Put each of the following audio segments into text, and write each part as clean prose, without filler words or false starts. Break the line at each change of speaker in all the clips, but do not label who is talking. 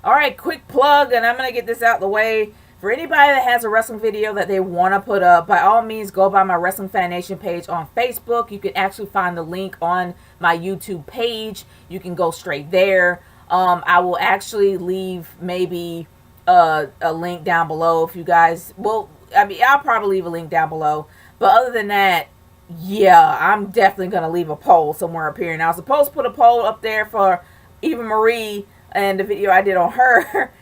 All right, quick plug, and I'm going to get this out the way. For anybody that has a wrestling video that they want to put up, by all means, go by my Wrestling Fan Nation page on Facebook. You can actually find the link on my YouTube page. You can go straight there. I will actually leave maybe a link down below if you guys... Well, I mean, I'll probably leave a link down below. But other than that, yeah, I'm definitely going to leave a poll somewhere up here. And I was supposed to put a poll up there for Eva Marie and the video I did on her.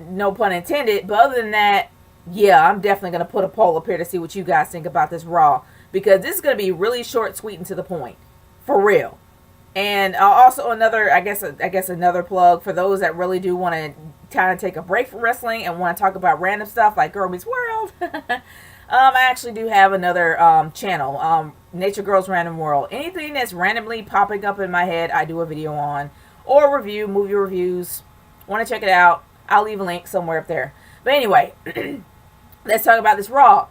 No pun intended. But other than that, yeah, I'm definitely going to put a poll up here to see what you guys think about this Raw. Because this is going to be really short, sweet, and to the point. For real. And also another, I guess another plug for those that really do want to kind of take a break from wrestling and want to talk about random stuff like Girl Meets World. I actually do have another channel, Nature Girls Random World. Anything that's randomly popping up in my head, I do a video on. Or review, movie reviews. Want to check it out? I'll leave a link somewhere up there. But anyway, let's talk about this Raw,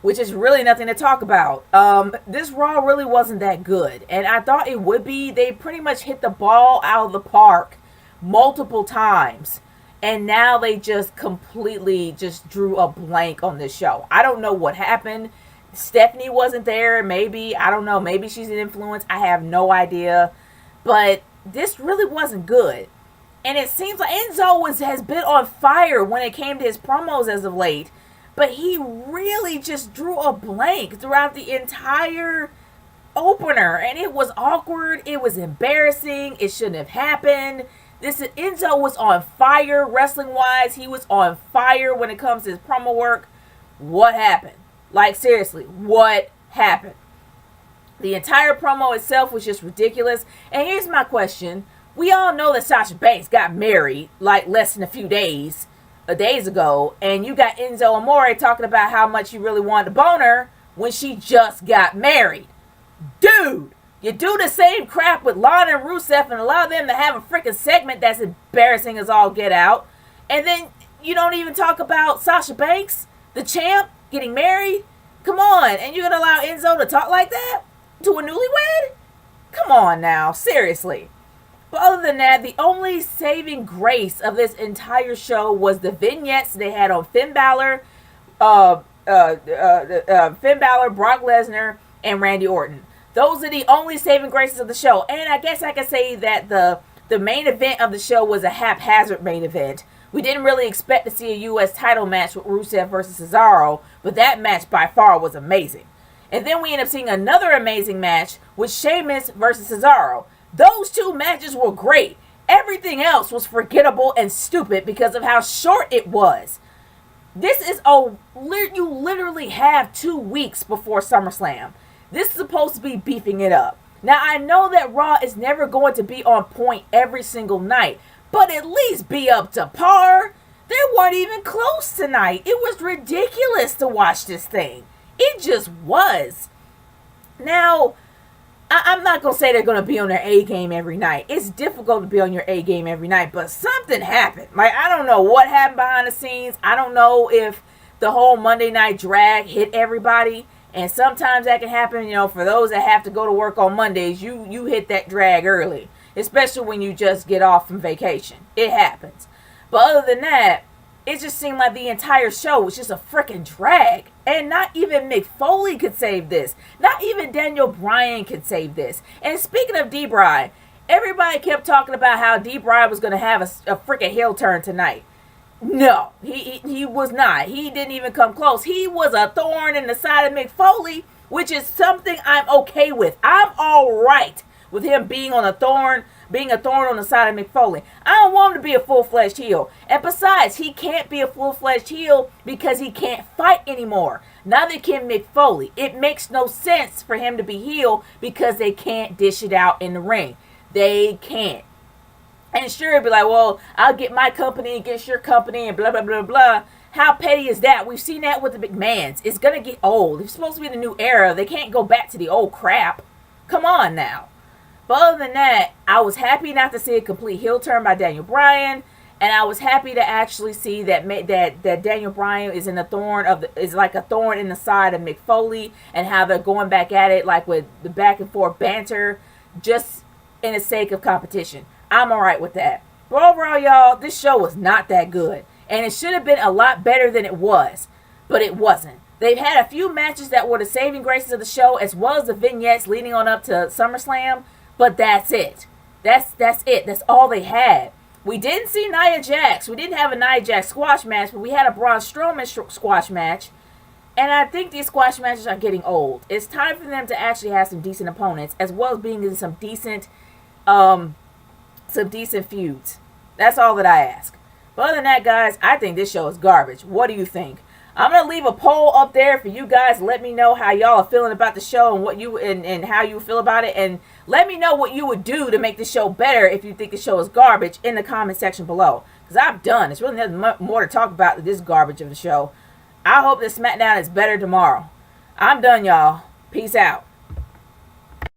which is really nothing to talk about. This Raw really wasn't that good, and I thought it would be. They pretty much hit the ball out of the park multiple times, and now they just completely just drew a blank on this show. I don't know what happened. Stephanie wasn't there, maybe. I don't know. Maybe she's an influence. I have no idea. But this really wasn't good. And it seems like Enzo has been on fire when it came to his promos as of late. But he really just drew a blank throughout the entire opener. And it was awkward. It was embarrassing. It shouldn't have happened. Enzo was on fire wrestling-wise. He was on fire when it comes to his promo work. What happened? Like, seriously, what happened? The entire promo itself was just ridiculous. And here's my question. We all know that Sasha Banks got married like less than a few days ago, and you got Enzo Amore talking about how much you really wanted to bone her when she just got married. Dude, you do the same crap with Lana and Rusev and allow them to have a freaking segment that's embarrassing as all get out, and then you don't even talk about Sasha Banks, the champ, getting married? Come on, and you're going to allow Enzo to talk like that to a newlywed? Come on now, seriously. But other than that, the only saving grace of this entire show was the vignettes they had on Finn Balor, Brock Lesnar, and Randy Orton. Those are the only saving graces of the show. And I guess I could say that the main event of the show was a haphazard main event. We didn't really expect to see a U.S. title match with Rusev versus Cesaro, but that match by far was amazing. And then we ended up seeing another amazing match with Sheamus versus Cesaro. Those two matches were great. Everything else was forgettable and stupid because of how short it was. This is you literally have 2 weeks before SummerSlam. This is supposed to be beefing it up. Now, I know that Raw is never going to be on point every single night, but at least be up to par. They weren't even close tonight. It was ridiculous to watch this thing. It just was. Now, I'm not going to say they're going to be on their A game every night. It's difficult to be on your A game every night, but something happened. Like, I don't know what happened behind the scenes. I don't know if the whole Monday night drag hit everybody. And sometimes that can happen, for those that have to go to work on Mondays, you hit that drag early. Especially when you just get off from vacation. It happens. But other than that, it just seemed like the entire show was just a freaking drag. And not even Mick Foley could save this. Not even Daniel Bryan could save this. And speaking of D-Bry, everybody kept talking about how D-Bry was going to have a freaking heel turn tonight. No, he was not. He didn't even come close. He was a thorn in the side of Mick Foley, which is something I'm okay with. I'm all right with him being a thorn on the side of Mick Foley. I don't want him to be a full-fledged heel. And besides, he can't be a full-fledged heel because he can't fight anymore. Neither can Mick Foley. It makes no sense for him to be heel because they can't dish it out in the ring. They can't. And sure, it'd be like, well, I'll get my company against your company and blah, blah, blah, blah. How petty is that? We've seen that with the McMahons. It's going to get old. It's supposed to be the new era. They can't go back to the old crap. Come on now. But other than that, I was happy not to see a complete heel turn by Daniel Bryan. And I was happy to actually see that Daniel Bryan is is like a thorn in the side of Mick Foley, and how they're going back at it like with the back and forth banter just in the sake of competition. I'm alright with that. But overall, y'all, this show was not that good. And it should have been a lot better than it was. But it wasn't. They've had a few matches that were the saving graces of the show, as well as the vignettes leading on up to SummerSlam. But that's it. That's it. That's all they had. We didn't see Nia Jax. We didn't have a Nia Jax squash match, but we had a Braun Strowman squash match. And I think these squash matches are getting old. It's time for them to actually have some decent opponents, as well as being in some decent feuds. That's all that I ask. But other than that, guys, I think this show is garbage. What do you think? I'm going to leave a poll up there for you guys. Let me know how y'all are feeling about the show and what you and how you feel about it. And let me know what you would do to make the show better if you think the show is garbage in the comment section below. Because I'm done. It's really nothing more to talk about than this garbage of the show. I hope that SmackDown is better tomorrow. I'm done, y'all. Peace out.